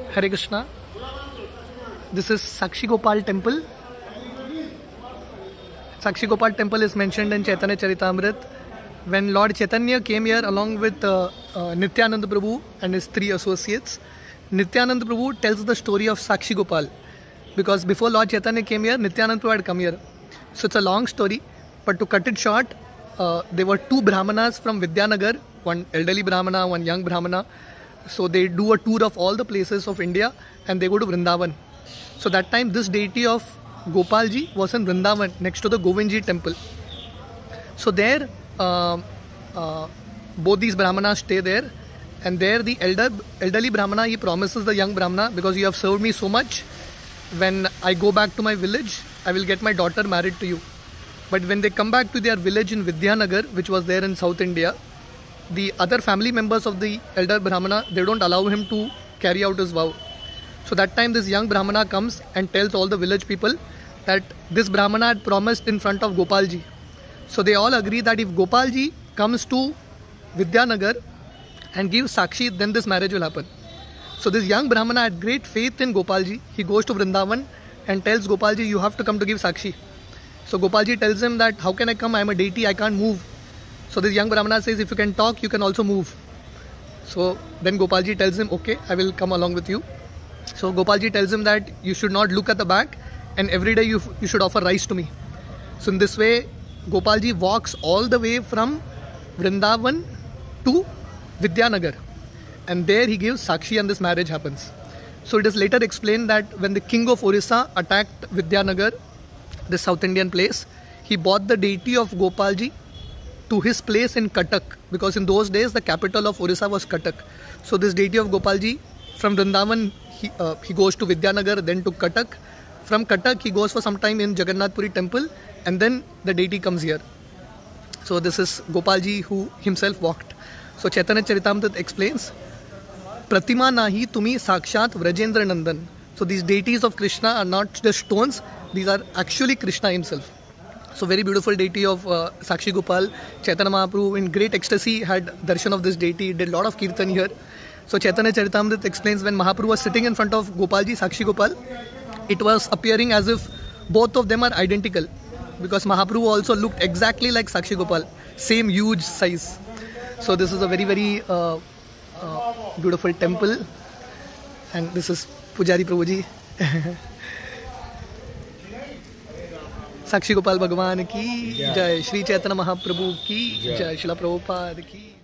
Hare Krishna. This is Sakshi Gopal temple. Sakshi Gopal temple is mentioned in Chaitanya Charitamrit. When Lord Chaitanya came here along with Nityananda Prabhu and his 3 associates, Nityananda Prabhu tells the story of Sakshi Gopal. Because before Lord Chaitanya came here, Nityananda Prabhu had come here. So it's a long story, but to cut it short, there were 2 Brahmanas from Vidyanagar, one elderly Brahmana, one young Brahmana. So they do a tour of all the places of India and they go to Vrindavan. So that time this deity of Gopalji was in Vrindavan next to the Govindji temple. So there both these Brahmanas stay there, and there the elderly Brahmana, he promises the young Brahmana, because you have served me so much, when I go back to my village, I will get my daughter married to you. But when they come back to their village in Vidyanagar, which was there in South India, the other family members of the elder Brahmana, they don't allow him to carry out his vow. So that time this young Brahmana comes and tells all the village people that this Brahmana had promised in front of Gopalji. So they all agree that if Gopalji comes to Vidyanagar and gives Sakshi, then this marriage will happen. So this young Brahmana had great faith in Gopalji. He goes to Vrindavan and tells Gopalji, you have to come to give Sakshi. So Gopalji tells him that, how can I come? I am a deity, I can't move. So this young Brahmana says, if you can talk, you can also move. So then Gopalji tells him, okay, I will come along with you. So Gopalji tells him that you should not look at the back, and every day you should offer rice to me. So in this way, Gopalji walks all the way from Vrindavan to Vidyanagar. And there he gives Sakshi and this marriage happens. So it is later explained that when the king of Orissa attacked Vidyanagar, the South Indian place, he brought the deity of Gopalji to his place in Cuttack, because in those days the capital of Orissa was Cuttack. So this deity of Gopalji, from Vrindavan he goes to Vidyanagar, then to Cuttack. From Cuttack he goes for some time in Jagannath Puri temple, and then the deity comes here. So this is Gopalji who himself walked. So Chaitanya Charitamrita explains, Pratima nahi tumi sakshat Vrajendra Nandan. So these deities of Krishna are not just stones, these are actually Krishna himself. So very beautiful deity of Sakshi Gopal. Chaitanya Mahaprabhu in great ecstasy had darshan of this deity, did a lot of kirtan here. So Chaitanya Charitamrita explains, when Mahaprabhu was sitting in front of Gopalji, Sakshi Gopal, it was appearing as if both of them are identical, because Mahaprabhu also looked exactly like Sakshi Gopal, same huge size. So this is a very, very beautiful temple, and this is Pujari Prabhuji. Sakshi Gopal Bhagwan ki Jai, Shri Chaitanya Mahaprabhu ki Jai, Srila Prabhupada ki